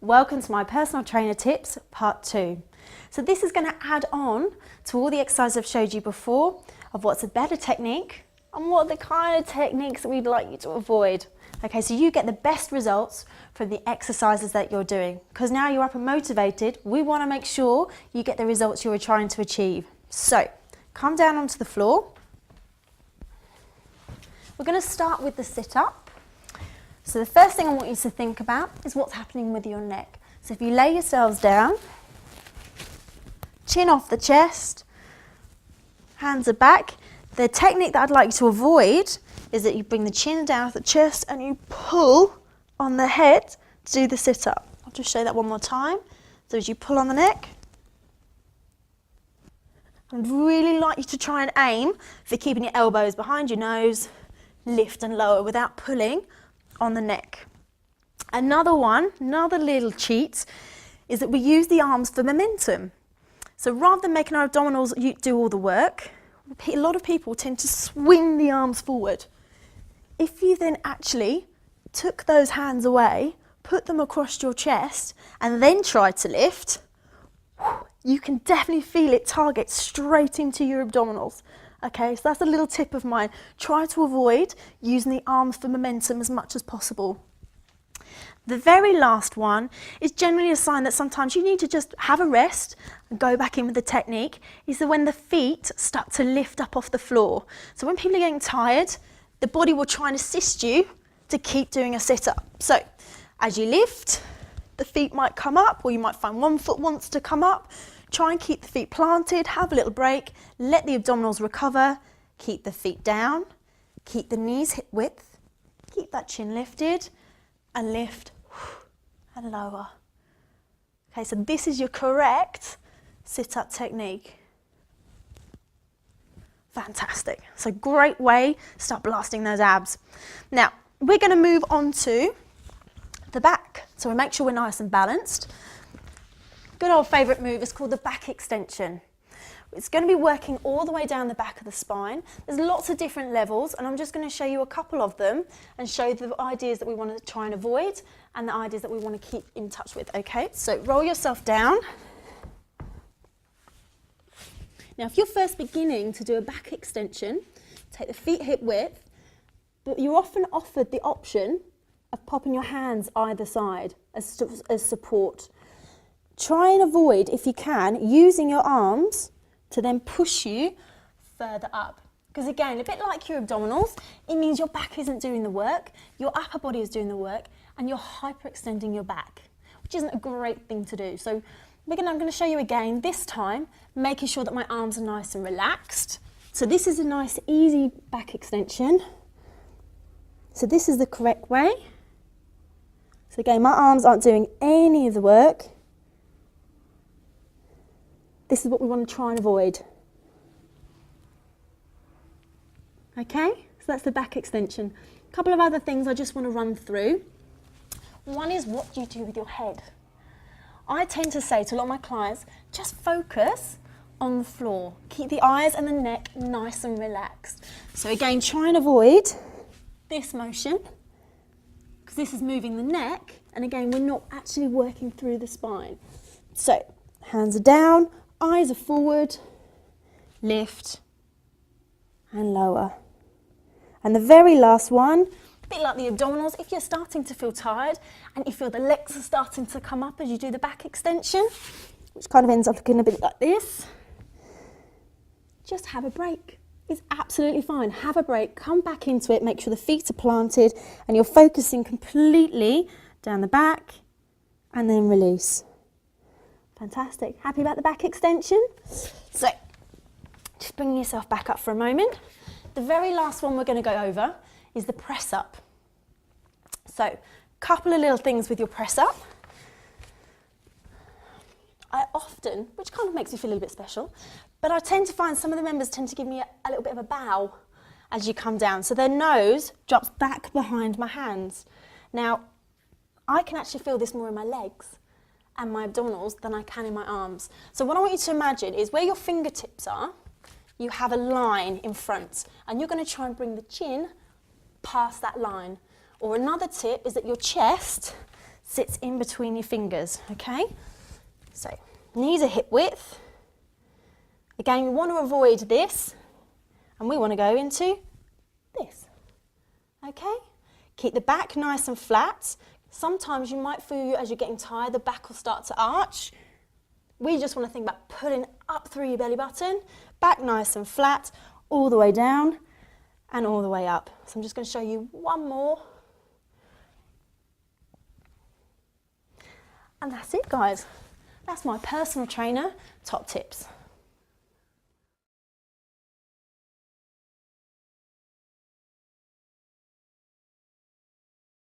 Welcome to my personal trainer tips part 2. So this is going to add on to all the exercises I've showed you before of what's a better technique and what are the kind of techniques that we'd like you to avoid. Okay, so you get the best results from the exercises that you're doing, because now you're up and motivated. We want to make sure you get the results you were trying to achieve. So come down onto the floor. We're going to start with the sit-up. So the first thing I want you to think about is what's happening with your neck. So if you lay yourselves down, chin off the chest, hands are back. The technique that I'd like you to avoid is that you bring the chin down off the chest and you pull on the head to do the sit-up. I'll just show that one more time. So as you pull on the neck, I'd really like you to try and aim for keeping your elbows behind your nose, lift and lower without pulling on the neck. Another little cheat is that we use the arms for momentum. So rather than making our abdominals do all the work, a lot of people tend to swing the arms forward. If you then actually took those hands away, put them across your chest and then try to lift, you can definitely feel it target straight into your abdominals. Okay, so that's a little tip of mine. Try to avoid using the arms for momentum as much as possible. The very last one is generally a sign that sometimes you need to just have a rest and go back in with the technique, is that when the feet start to lift up off the floor. So when people are getting tired, the body will try and assist you to keep doing a sit-up. So as you lift, the feet might come up, or you might find one foot wants to come up. Try and keep the feet planted, have a little break, let the abdominals recover, keep the feet down, keep the knees hip width, keep that chin lifted, and lift and lower. Okay, so this is your correct sit-up technique. Fantastic. So great way to start blasting those abs. Now, we're going to move on to the back. So we make sure we're nice and balanced. Good old favourite move is called the back extension. It's going to be working all the way down the back of the spine. There's lots of different levels, and I'm just going to show you a couple of them and show you the ideas that we want to try and avoid and the ideas that we want to keep in touch with. Okay, so roll yourself down. Now, if you're first beginning to do a back extension, take the feet hip width, but you're often offered the option of popping your hands either side as support. Try and avoid, if you can, using your arms to then push you further up. Because again, a bit like your abdominals, it means your back isn't doing the work, your upper body is doing the work, and you're hyperextending your back, which isn't a great thing to do. So I'm going to show you again, this time, making sure that my arms are nice and relaxed. So this is a nice, easy back extension. So this is the correct way. So again, my arms aren't doing any of the work. This is what we want to try and avoid. Okay, so that's the back extension. A couple of other things I just want to run through. One is, what do you do with your head? I tend to say to a lot of my clients, just focus on the floor. Keep the eyes and the neck nice and relaxed. So again, try and avoid this motion, because this is moving the neck, and again, we're not actually working through the spine. So hands are down, eyes are forward, lift and lower. And the very last one, a bit like the abdominals, if you're starting to feel tired and you feel the legs are starting to come up as you do the back extension, which kind of ends up looking a bit like this, just have a break. It's absolutely fine. Have a break, come back into it, make sure the feet are planted and you're focusing completely down the back, and then release. Fantastic. Happy about the back extension? So, just bringing yourself back up for a moment. The very last one we're going to go over is the press up. So, a couple of little things with your press up. I often, which kind of makes me feel a little bit special, but I tend to find some of the members tend to give me a little bit of a bow as you come down. So their nose drops back behind my hands. Now, I can actually feel this more in my legs and my abdominals than I can in my arms. So what I want you to imagine is where your fingertips are, you have a line in front, and you're going to try and bring the chin past that line. Or another tip is that your chest sits in between your fingers, okay? So, knees are hip width. Again, we want to avoid this, and we want to go into this, okay? Keep the back nice and flat. Sometimes you might feel as you're getting tired, the back will start to arch. We just want to think about pulling up through your belly button, back nice and flat, all the way down and all the way up. So I'm just going to show you one more. And that's it, guys. That's my personal trainer top tips.